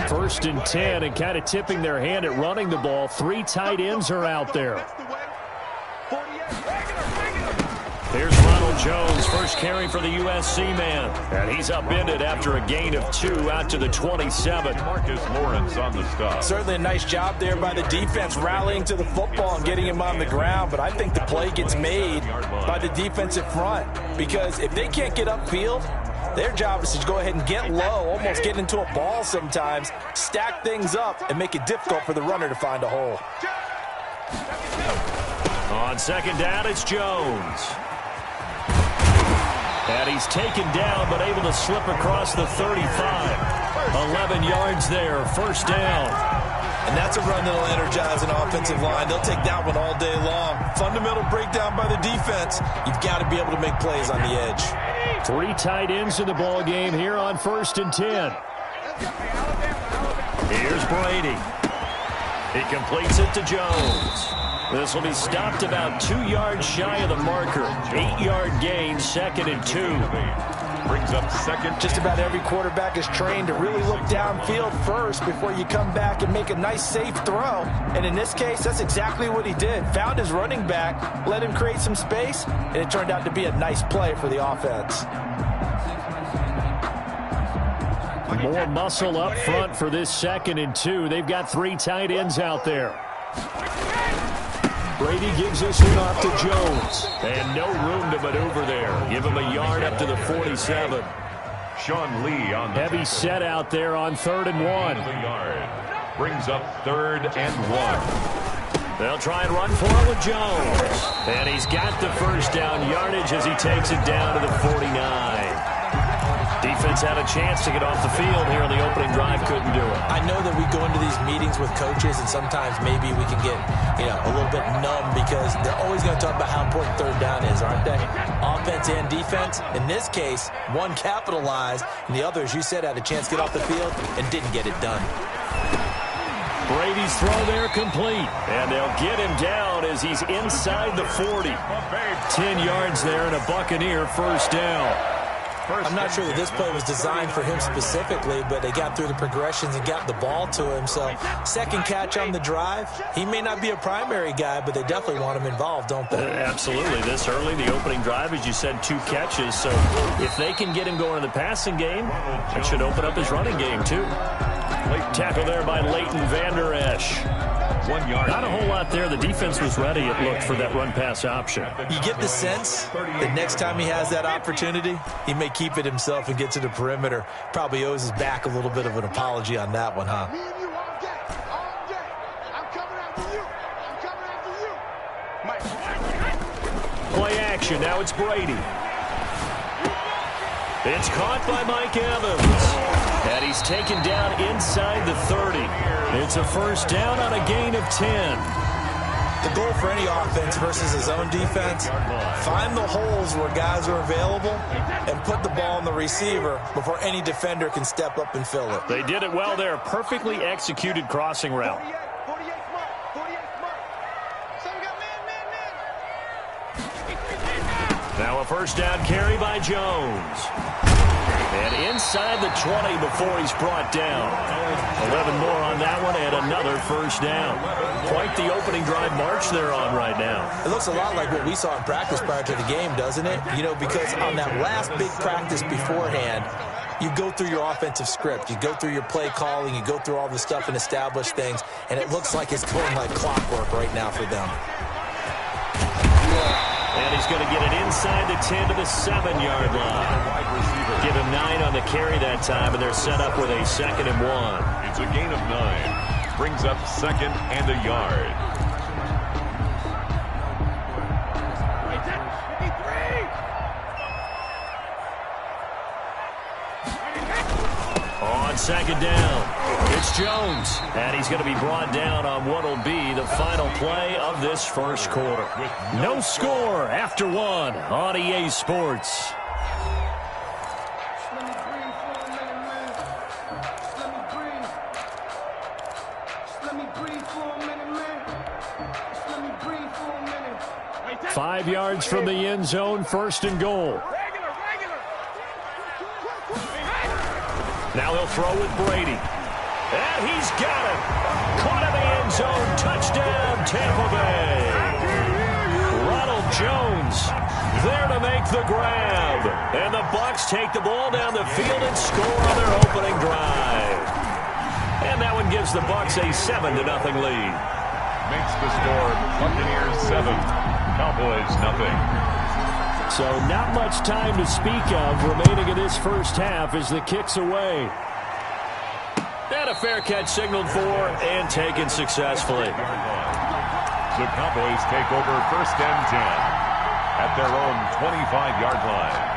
First and 10, and kind of tipping their hand at running the ball. 3 tight ends are out there. Here's Ronald Jones, first carry for the USC man. And he's upended after a gain of 2 out to the 27. Marcus Lawrence on the stop. Certainly a nice job there by the defense rallying to the football and getting him on the ground. But I think the play gets made by the defensive front. Because if they can't get upfield, their job is to go ahead and get low, almost get into a ball sometimes, stack things up, and make it difficult for the runner to find a hole. On second down, it's Jones. And he's taken down, but able to slip across the 35. 11 yards there, first down. And that's a run that will energize an offensive line. They'll take that one all day long. Fundamental breakdown by the defense. You've got to be able to make plays on the edge. 3 tight ends in the ball game here on first and 10. Here's Brady. He completes it to Jones. This will be stopped about 2 yards shy of the marker. 8-yard gain, second and 2. Brings up second. Just about every quarterback is trained to really look downfield first before you come back and make a nice, safe throw. And in this case, that's exactly what he did. Found his running back, let him create some space, and it turned out to be a nice play for the offense. More muscle up front for this second and 2. They've got 3 tight ends out there. Brady gives this one off to Jones. And no room to maneuver there. Give him a yard up to the 47. Sean Lee on the heavy set out there on 3rd and 1. Brings up 3rd and 1. They'll try and run for it with Jones. And he's got the first down yardage as he takes it down to the 49. Defense had a chance to get off the field here in the opening drive, couldn't do it. I know that we go into these meetings with coaches, and sometimes maybe we can get, a little bit numb because they're always going to talk about how important 3rd down is, aren't they? Offense and defense. In this case, one capitalized, and the other, as you said, had a chance to get off the field and didn't get it done. Brady's throw there complete, and they'll get him down as he's inside the 40. 10 yards there and a Buccaneer first down. I'm not sure that this play was designed for him specifically, but they got through the progressions and got the ball to him. So, second catch on the drive. He may not be a primary guy, but they definitely want him involved, don't they? Absolutely. This early, the opening drive, as you said, 2 catches. So, if they can get him going in the passing game, that should open up his running game, too. Late tackle there by Leighton Vander Esch. 1 yard. Not a whole lot there. The defense was ready, it looked, for that run-pass option. You get the sense that next time he has that opportunity, he may keep it himself and get to the perimeter. Probably owes his back a little bit of an apology on that one, huh? Play action. Now it's Brady. It's caught by Mike Evans. And he's taken down inside the 30. It's a first down on a gain of 10. The goal for any offense versus his own defense, find the holes where guys are available and put the ball on the receiver before any defender can step up and fill it. They did it well there. Perfectly executed crossing route. Now a first down carry by Jones. And inside the 20 before he's brought down. 11 more on that one and another first down. Quite the opening drive march they're on right now. It looks a lot like what we saw in practice prior to the game, doesn't it? Because on that last big practice beforehand, you go through your offensive script. You go through your play calling. You go through all the stuff and establish things. And it looks like it's going like clockwork right now for them. And he's going to get it inside the 10 to the 7-yard line. Give him 9 on the carry that time, and they're set up with a 2nd and 1. It's a gain of 9. Brings up 2nd and a yard. On second down, it's Jones. And he's going to be brought down on what will be the final play of this first quarter. No score after 1 on EA Sports. 5 yards from the end zone, 1st and goal. Now he'll throw with Brady. And he's got it. Caught in the end zone. Touchdown, Tampa Bay. Ronald Jones there to make the grab. And the Bucs take the ball down the field and score on their opening drive. And that one gives the Bucs a 7-0 lead. Makes the score Buccaneers 7, Cowboys 0. So not much time to speak of remaining in this first half as the kick's away. And a fair catch signaled for and taken successfully. The Cowboys take over 1st and 10 at their own 25-yard line.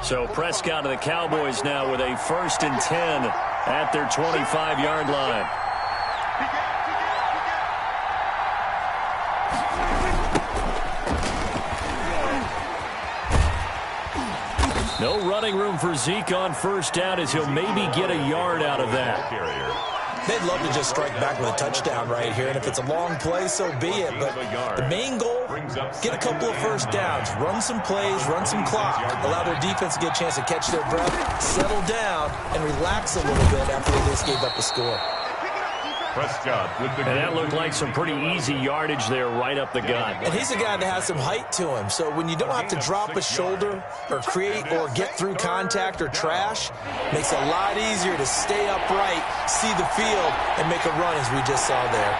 So Prescott and the Cowboys now with a 1st and 10 at their 25-yard line. No running room for Zeke on 1st down as he'll maybe get a yard out of that. They'd love to just strike back with a touchdown right here, and if it's a long play, so be it. But the main goal, get a couple of 1st downs, run some plays, run some clock, allow their defense to get a chance to catch their breath, settle down, and relax a little bit after they just gave up a score. Prescott with the and that looked like some pretty easy yardage there right up the gut. And he's a guy that has some height to him, so when you don't have to drop a shoulder or create or get through contact or trash, makes it a lot easier to stay upright, see the field, and make a run as we just saw there.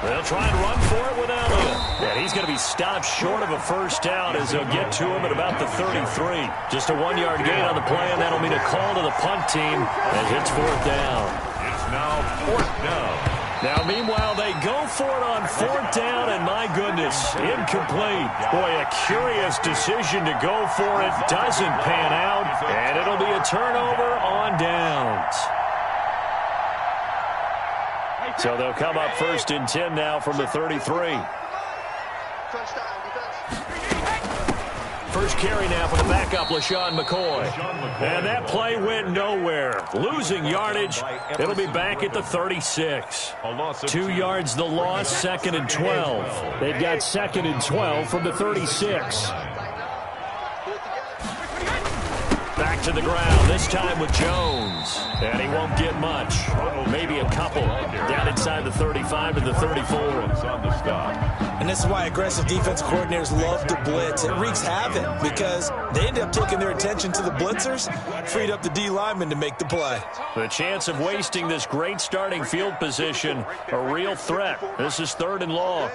They'll try and run for it without him. And he's going to be stopped short of a 1st down as they'll get to him at about the 33. Just a 1-yard gain on the play, and that'll mean a call to the punt team as it's 4th down. Now 4th down. Now, meanwhile, they go for it on 4th down, and my goodness, incomplete. Boy, a curious decision to go for it. Doesn't pan out, and it'll be a turnover on downs. So they'll come up 1st and 10 now from the 33. First carry now for the backup, LaShawn McCoy. And that play went nowhere. Losing yardage. It'll be back at the 36. 2 yards the loss, 2nd and 12. They've got 2nd and 12 from the 36. Back to the ground, this time with Jones. And he won't get much. Maybe a couple. Down inside the 35 to the 34. And this is why aggressive defense coordinators love to blitz. It wreaks havoc because they end up taking their attention to the blitzers, freed up the D lineman to make the play. The chance of wasting this great starting field position, a real threat. This is 3rd and long.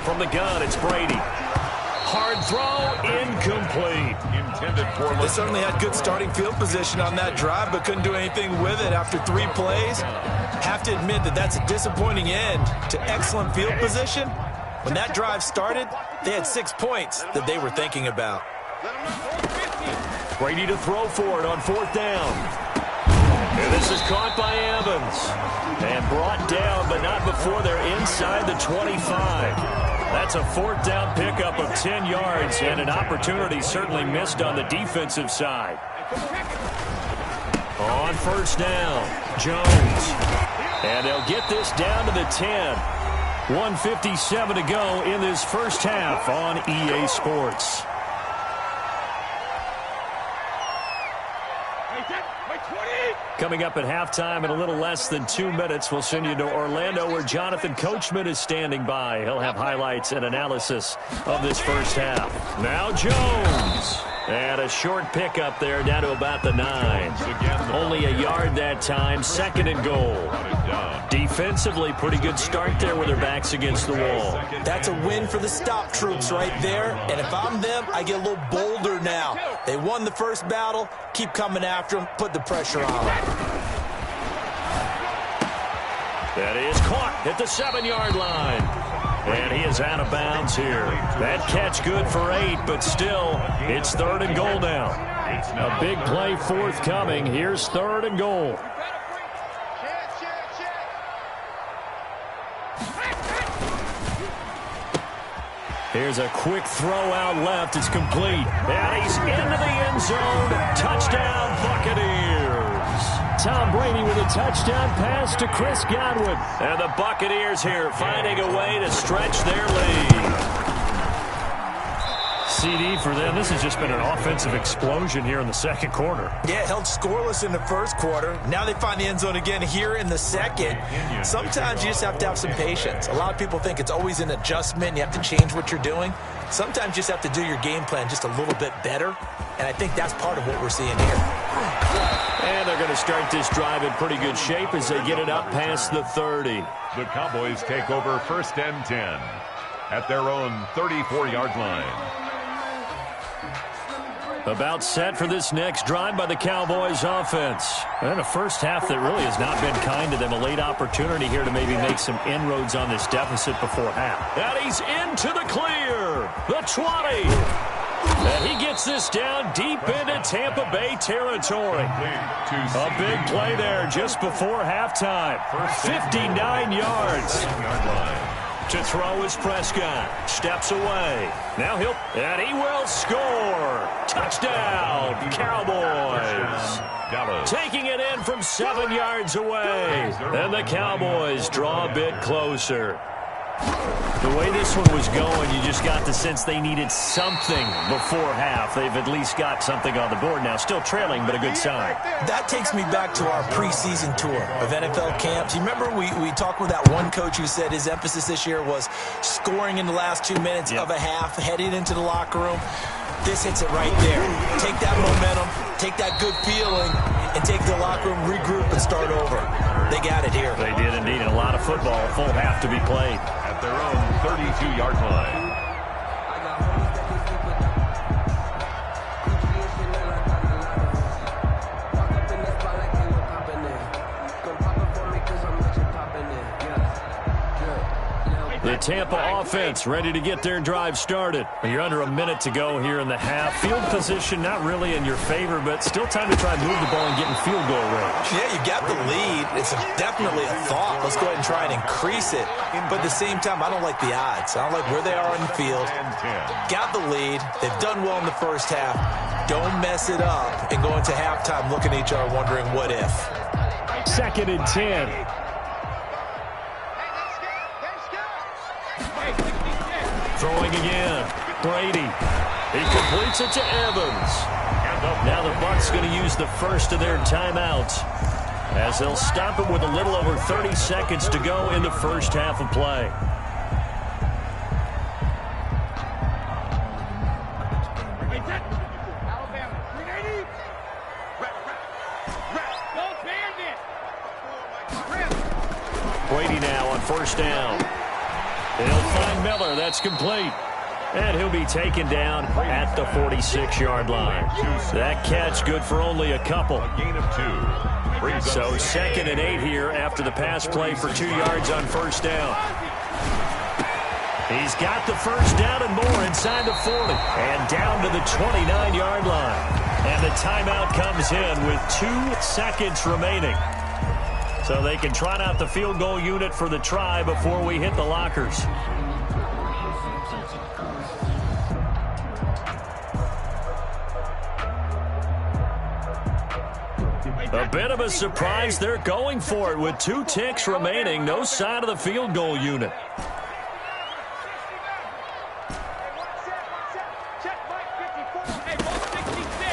From the gun, it's Brady. Hard throw, incomplete. They certainly had good starting field position on that drive, but couldn't do anything with it after 3 plays. Have to admit that that's a disappointing end to excellent field position. When that drive started, they had 6 points that they were thinking about. Brady to throw for it on 4th down. And this is caught by Evans. And brought down, but not before they're inside the 25. That's a 4th down pickup of 10 yards and an opportunity certainly missed on the defensive side. On 1st down, Jones. And they'll get this down to the 10. 1:57 to go in this first half on EA Sports. Coming up at halftime in a little less than 2 minutes, we'll send you to Orlando where Jonathan Coachman is standing by. He'll have highlights and analysis of this first half. Now Jones. And a short pickup there down to about the 9. Only a yard that time, 2nd and goal. Defensively, pretty good start there with their backs against the wall. That's a win for the stop troops right there. And if I'm them, I get a little bolder now. They won the first battle. Keep coming after them. Put the pressure on them. That is caught at the 7-yard line. And he is out of bounds here. That catch good for 8, but still, it's 3rd and goal now. A big play forthcoming. Here's 3rd and goal. Here's a quick throw out left. It's complete. And he's into the end zone. Touchdown, Buccaneers. Tom Brady with a touchdown pass to Chris Godwin. And the Buccaneers here finding a way to stretch their lead. CD for them. This has just been an offensive explosion here in the second quarter. Yeah, held scoreless in the first quarter. Now they find the end zone again here in the second. Sometimes you just have to have some patience. A lot of people think it's always an adjustment. You have to change what you're doing. Sometimes you just have to do your game plan just a little bit better. And I think that's part of what we're seeing here. And they're going to start this drive in pretty good shape as they get it up past the 30. The Cowboys take over 1st and 10 at their own 34-yard line. About set for this next drive by the Cowboys offense. And a first half that really has not been kind to them. A late opportunity here to maybe make some inroads on this deficit before half. And he's into the clear. The 20. And he gets this down deep into Tampa Bay territory. A big play there just before halftime. 59 yards. To throw is Prescott. Steps away. Now and he will score. Touchdown, Cowboys. Taking it in from 7 yards away. And the Cowboys draw a bit closer. The way this one was going, you just got the sense they needed something before half. They've at least got something on the board now. Still trailing, but a good sign. That takes me back to our preseason tour of NFL camps. You remember we talked with that one coach who said his emphasis this year was scoring in the last 2 minutes of a half, heading into the locker room. This hits it right there. Take that momentum, take that good feeling, and take the locker room, regroup, and start over. They got it here. They did indeed, and a lot of football, full half to be played. At their own 32-yard line. The Tampa offense ready to get their drive started. You're under a minute to go here in the half. Field position not really in your favor, but still time to try and move the ball and get in field goal range. Yeah, you got the lead. It's definitely a thought. Let's go ahead and try and increase it. But at the same time, I don't like the odds. I don't like where they are on the field. Got the lead. They've done well in the first half. Don't mess it up and go into halftime looking at each other wondering what if. 2nd and 10. Throwing again. Brady. He completes it to Evans. Now the Bucs going to use the first of their timeouts as they'll stop it with a little over 30 seconds to go in the first half of play. Brady now on 1st down. He'll find Miller. That's complete. And he'll be taken down at the 46-yard line. That catch good for only a couple. A gain of 2. So 2nd and 8 here after the pass play for 2 yards on 1st down. He's got the 1st down and more inside the 40. And down to the 29-yard line. And the timeout comes in with 2 seconds remaining. So they can trot out the field goal unit for the try before we hit the lockers. A bit of a surprise. They're going for it with 2 ticks remaining. No sign of the field goal unit.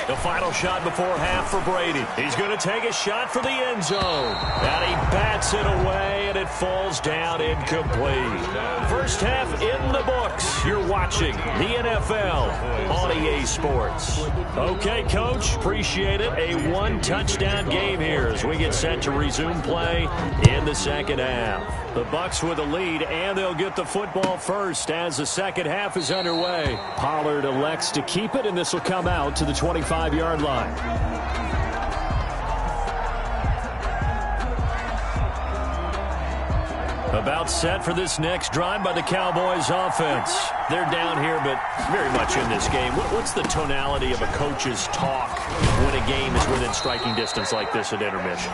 The final shot before half for Brady. He's going to take a shot for the end zone. And he bats it away, and it falls down incomplete. First half in the books. You're watching the NFL on EA Sports. Okay, Coach, appreciate it. A 1-touchdown game here as we get set to resume play in the second half. The Bucs with a lead, and they'll get the football first as the second half is underway. Pollard elects to keep it, and this will come out to the 25-yard line. About set for this next drive by the Cowboys offense. They're down here, but very much in this game. What's the tonality of a coach's talk when a game is within striking distance like this at intermission?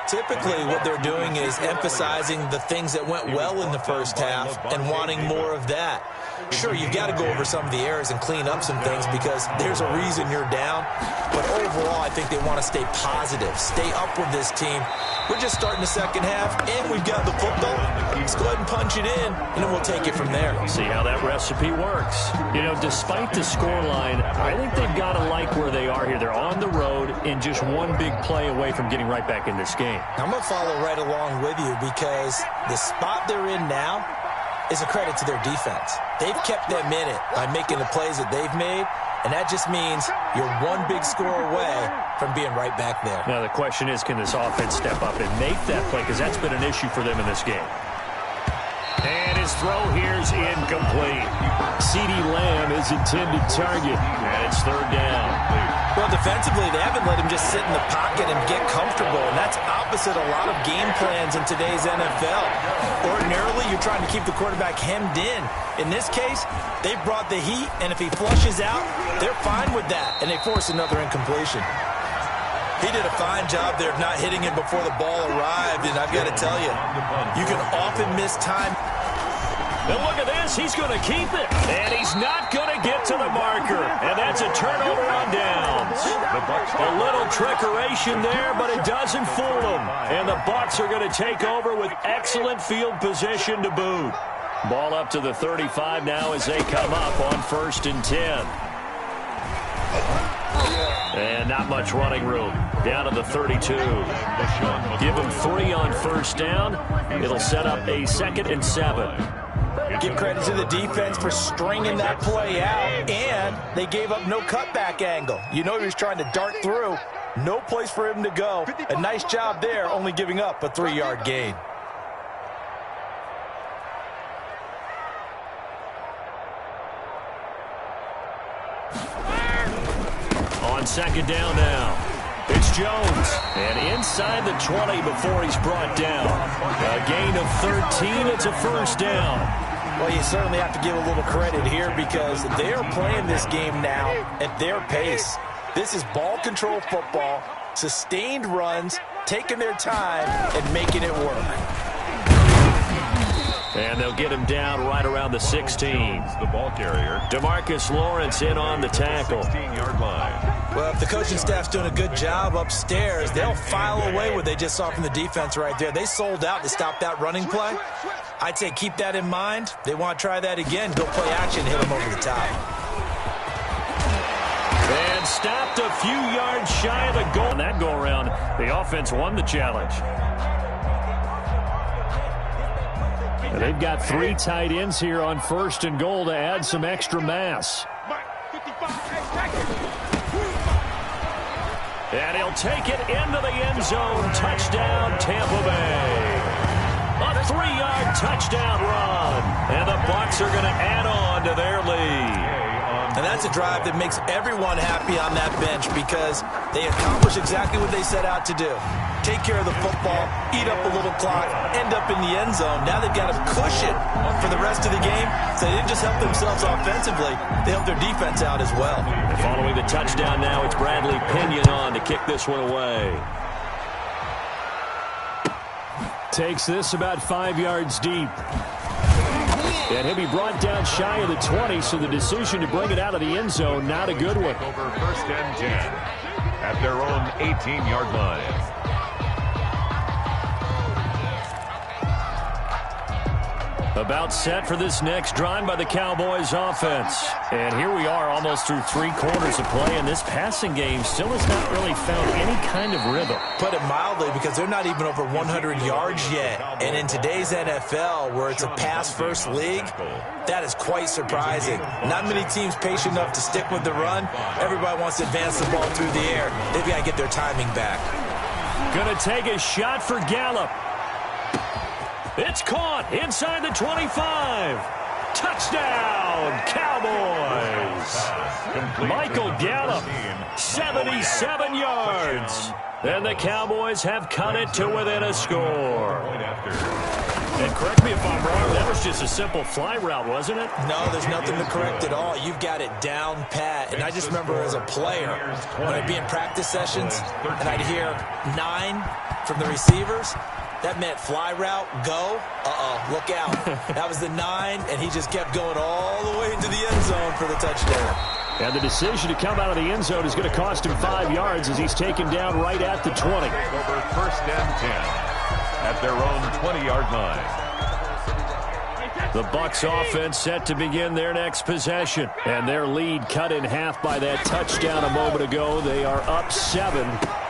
Typically, what they're doing is emphasizing the things that went well in the first half and wanting more of that. Sure, you've got to go over some of the errors and clean up some things because there's a reason you're down. But overall, I think they want to stay positive, stay up with this team. We're just starting the second half, and we've got the football. Let's go ahead and punch it in, and then we'll take it from there. See how that recipe works. You know, despite the scoreline, I think they've got to like where they are here. They're on the road and just one big play away from getting right back in this game. I'm going to follow right along with you because the spot they're in now is a credit to their defense. They've kept them in it by making the plays that they've made, and that just means you're one big score away from being right back there. Now, the question is, can this offense step up and make that play? Because that's been an issue for them in this game. And his throw here's incomplete. CeeDee Lamb is intended target, and it's third down. Well, defensively, they haven't let him just sit in the pocket and get comfortable, and that's opposite a lot of game plans in today's NFL. Ordinarily, you're trying to keep the quarterback hemmed in. In this case, they brought the heat, and if he flushes out, they're fine with that, and they force another incompletion. He did a fine job there of not hitting him before the ball arrived, and I've got to tell you, you can often miss time. And look at this, he's going to keep it. And he's not going to get to the marker. And that's a turnover on downs. A little trickeration there, but it doesn't fool them. And the Bucs are going to take over with excellent field position to boot. Ball up to the 35 now as they come up on 1st and 10. And not much running room. Down to the 32. Give them 3 on 1st down. It'll set up a 2nd and 7. Give credit to the defense for stringing that play out, and they gave up no cutback angle. You know he was trying to dart through. No place for him to go. A nice job there, only giving up a 3-yard gain. On 2nd down now. It's Jones. And inside the 20 before he's brought down. A gain of 13. It's a 1st down. Well, you certainly have to give a little credit here because they're playing this game now at their pace. This is ball control football, sustained runs, taking their time, and making it work. And they'll get him down right around the 16. The ball carrier. DeMarcus Lawrence in on the tackle. 16-yard line. Well, if the coaching staff's doing a good job upstairs, they'll file away what they just saw from the defense right there. They sold out to stop that running play. I'd say keep that in mind. They want to try that again. Go play action, hit them over the top. And stopped a few yards shy of the goal. On that go-around, the offense won the challenge. And they've got 3 tight ends here on 1st and goal to add some extra mass. And he'll take it into the end zone. Touchdown, Tampa Bay. A 3-yard touchdown run. And the Bucs are going to add on to their lead. And that's a drive that makes everyone happy on that bench because they accomplish exactly what they set out to do. Take care of the football, eat up a little clock, end up in the end zone. Now they've got a cushion for the rest of the game. So they didn't just help themselves offensively, they helped their defense out as well. And following the touchdown now, it's Bradley Pinion on to kick this one away. Takes this about 5 yards deep. And he'll be brought down shy of the 20, so the decision to bring it out of the end zone, not a good one. Over 1st and 10 at their own 18-yard line. About set for this next drive by the Cowboys offense. And here we are almost through 3 quarters of play, and this passing game still has not really found any kind of rhythm. Put it mildly, because they're not even over 100 yards yet. And in today's NFL, where it's a pass-first league, that is quite surprising. Not many teams patient enough to stick with the run. Everybody wants to advance the ball through the air. They've got to get their timing back. Gonna take a shot for Gallup. It's caught inside the 25. Touchdown, Cowboys. Michael Gallup, 77 yards. And the Cowboys have cut it to within a score. And correct me if I'm wrong, that was just a simple fly route, wasn't it? No, there's nothing to correct at all. You've got it down pat. And I just remember as a player, when I'd be in practice sessions and I'd hear 9 from the receivers, That meant fly route, go. Look out. That was the 9, and he just kept going all the way into the end zone for the touchdown. And the decision to come out of the end zone is going to cost him 5 yards as he's taken down right at the 20. Over first and 10 at their own 20-yard line. The Bucs offense set to begin their next possession. And their lead cut in half by that touchdown a moment ago. They are up 7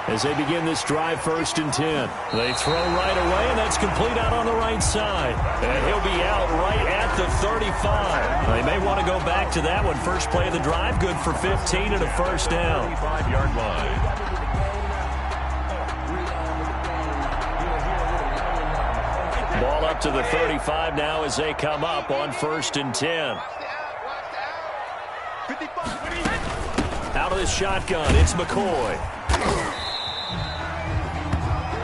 as they begin this drive, first and 10. They throw right away, and that's complete out on the right side. And he'll be out right at the 35. They may want to go back to that one. First play of the drive, good for 15 and a first down. 35-yard line. Ball up to the 35 now as they come up on first and 10. Out of the shotgun, it's McCoy.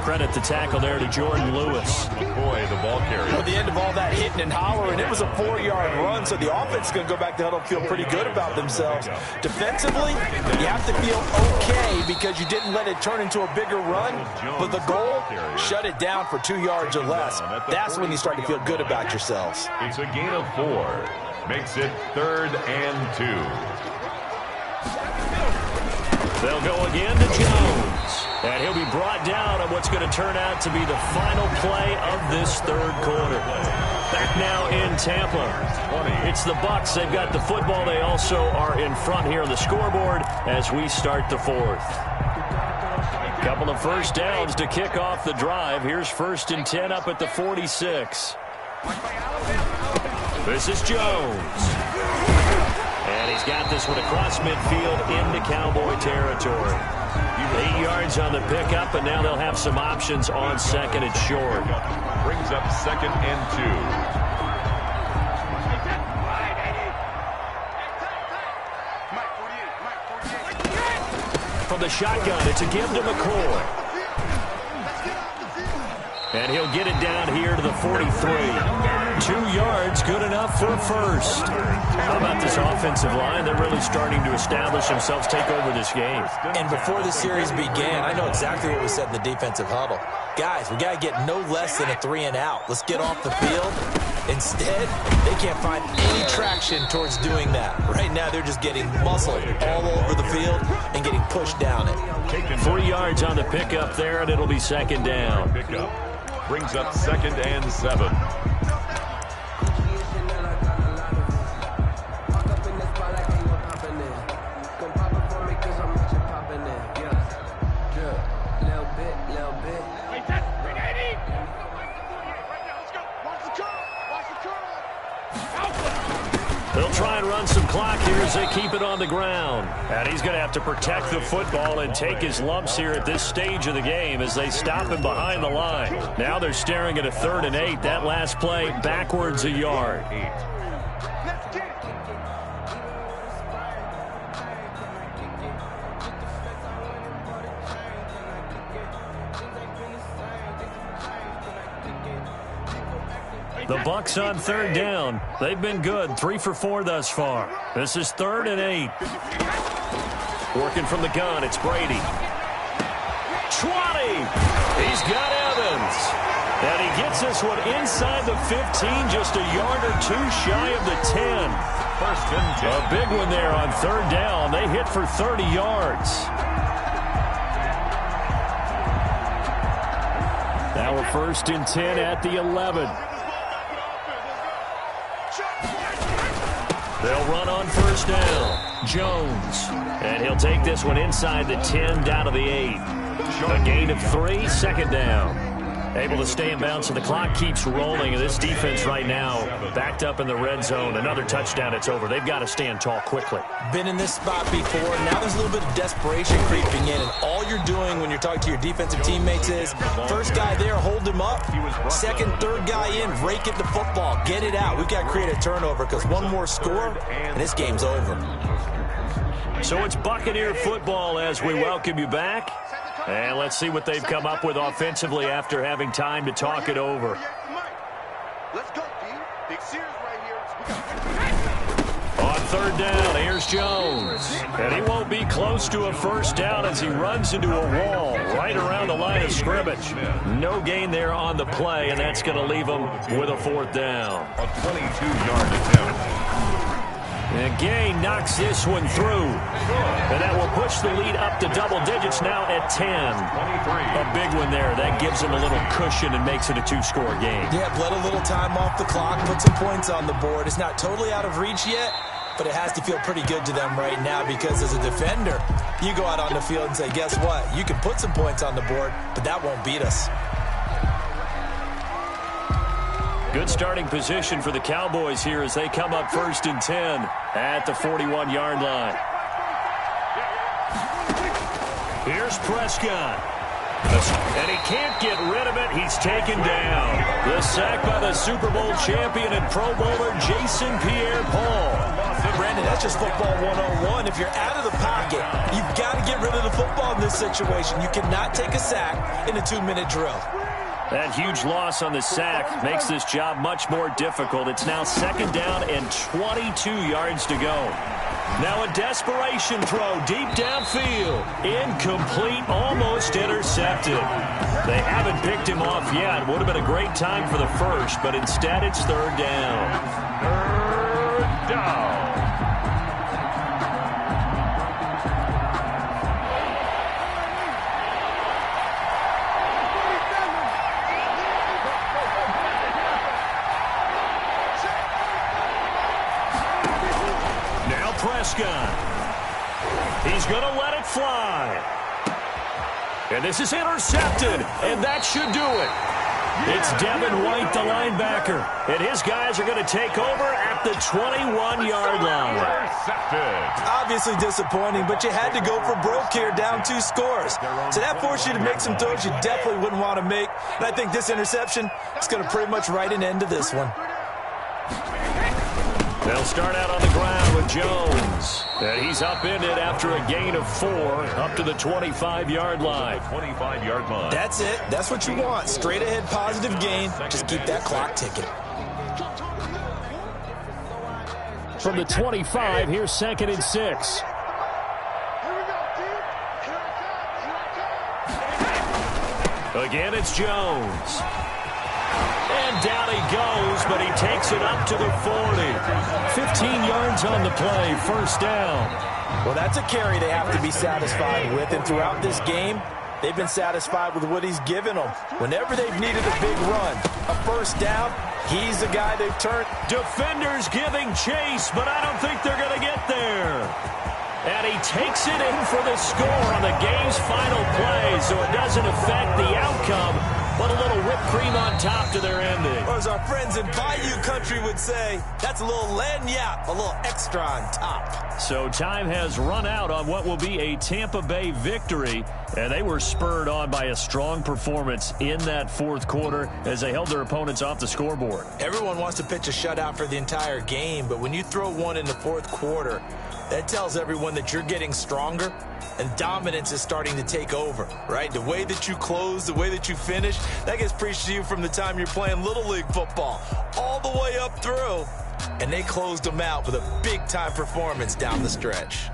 Credit the tackle there to Jordan Lewis. McCoy, the ball carrier. At the end of all that hitting and hollering, it was a 4-yard run, so the offense is going to go back to huddle and feel pretty good about themselves. Defensively, you have to feel okay because you didn't let it turn into a bigger run, but the goal, shut it down for 2 yards or less. That's when you start to feel good about yourselves. It's a gain of 4. Makes it 3rd and 2. They'll go again to Jones. And he'll be brought down on what's going to turn out to be the final play of this third quarter. Back now in Tampa. It's the Bucs. They've got the football. They also are in front here on the scoreboard as we start the fourth. Couple of first downs to kick off the drive. Here's first and 10 up at the 46. This is Jones. And he's got this one across midfield into Cowboy territory. 8 yards on the pickup, and now they'll have some options on second and short. Brings up 2nd and 2. From the shotgun, it's a give to McCoy. And he'll get it down here to the 43. 2 yards, good enough for a first. How about this offensive line? They're really starting to establish themselves, take over this game. And before the series began, I know exactly what we said in the defensive huddle. Guys, we got to get no less than a 3 and out. Let's get off the field. Instead, they can't find any traction towards doing that. Right now, they're just getting muscled all over the field and getting pushed down it. 3 yards on the pickup there, and it'll be second down. Pickup. Brings up 2nd and 7. They'll try and run some clock here as they keep it on the ground. And he's going to have to protect the football and take his lumps here at this stage of the game as they stop him behind the line. Now they're staring at a 3rd and 8. That last play backwards a yard. The Bucs on 3rd down. They've been good. 3 for 4 thus far. This is 3rd and 8. Working from the gun, it's Brady. 20. He's got Evans. And he gets this one inside the 15, just a yard or 2 shy of the 10. First and 10. A big one there on 3rd down. They hit for 30 yards. Now we're first and 10 at the 11. They'll run on first down. Jones. And he'll take this one inside the 10 down to the 8. A gain of 3, 2nd down. Able to stay in bounds, so the clock keeps rolling. And this defense right now backed up in the red zone. Another touchdown, it's over. They've got to stand tall quickly. Been in this spot before. Now there's a little bit of desperation creeping in. And all you're doing when you're talking to your defensive teammates is, first guy there, hold him up. Second, third guy in, rake at the football. Get it out. We've got to create a turnover because one more score, and this game's over. So it's Buccaneer football as we welcome you back. And let's see what they've come up with offensively after having time to talk it over. Let's go, D. Big Sears right here. On third down. Here's Jones. And he won't be close to a first down as he runs into a wall right around the line of scrimmage. No gain there on the play, and that's going to leave him with a fourth down. A 22-yard attempt. And Gay knocks this one through. And that will push the lead up to double digits now at 10. 23. A big one there. That gives them a little cushion and makes it a two-score game. Yeah, let a little time off the clock, put some points on the board. It's not totally out of reach yet, but it has to feel pretty good to them right now because as a defender, you go out on the field and say, guess what? You can put some points on the board, but that won't beat us. Good starting position for the Cowboys here as they come up 1st and 10 at the 41-yard line. Here's Prescott. And he can't get rid of it. He's taken down. The sack by the Super Bowl champion and Pro Bowler Jason Pierre-Paul. Brandon, that's just football 101. If you're out of the pocket, you've got to get rid of the football in this situation. You cannot take a sack in a 2-minute drill. That huge loss on the sack makes this job much more difficult. It's now 2nd down and 22 yards to go. Now a desperation throw deep downfield. Incomplete, almost intercepted. They haven't picked him off yet. Would have been a great time for the first, but instead it's 3rd down. 3rd down. Prescott. He's going to let it fly. And this is intercepted, and that should do it. It's Devin White, the linebacker, and his guys are going to take over at the 21-yard line. Intercepted. Obviously disappointing, but you had to go for broke here, down 2 scores. So that forced you to make some throws you definitely wouldn't want to make. And I think this interception is going to pretty much write an end to this one. They'll start out on the ground with Jones. And he's upended after a gain of 4 up to the 25-yard line. 25-yard line. That's it. That's what you want. Straight ahead positive gain. Just keep that clock ticking. From the 25, here's 2nd and 6. Again, it's Jones. And down he goes, but he takes it up to the 40. 15 yards on the play, 1st down. Well, that's a carry they have to be satisfied with, and throughout this game, they've been satisfied with what he's given them. Whenever they've needed a big run, a 1st down, he's the guy they've turned. Defenders giving chase, but I don't think they're going to get there. And he takes it in for the score on the game's final play, so it doesn't affect the outcome, but a little whipped cream on top to their ending. Or as our friends in Bayou Country would say, that's a little lagniappe, a little extra on top. So time has run out on what will be a Tampa Bay victory, and they were spurred on by a strong performance in that 4th quarter as they held their opponents off the scoreboard. Everyone wants to pitch a shutout for the entire game, but when you throw one in the 4th quarter, that tells everyone that you're getting stronger and dominance is starting to take over, right? The way that you close, the way that you finish, that gets preached to you from the time you're playing Little League football all the way up through. And they closed them out with a big-time performance down the stretch.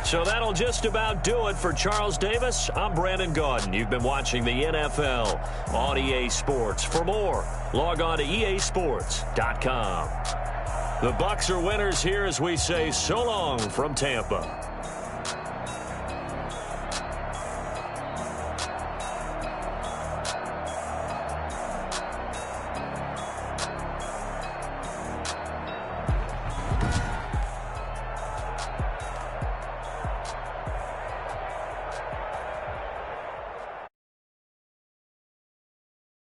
So that'll just about do it for Charles Davis. I'm Brandon Gaudin. You've been watching the NFL on EA Sports. For more, log on to easports.com. The Bucs are winners here as we say so long from Tampa.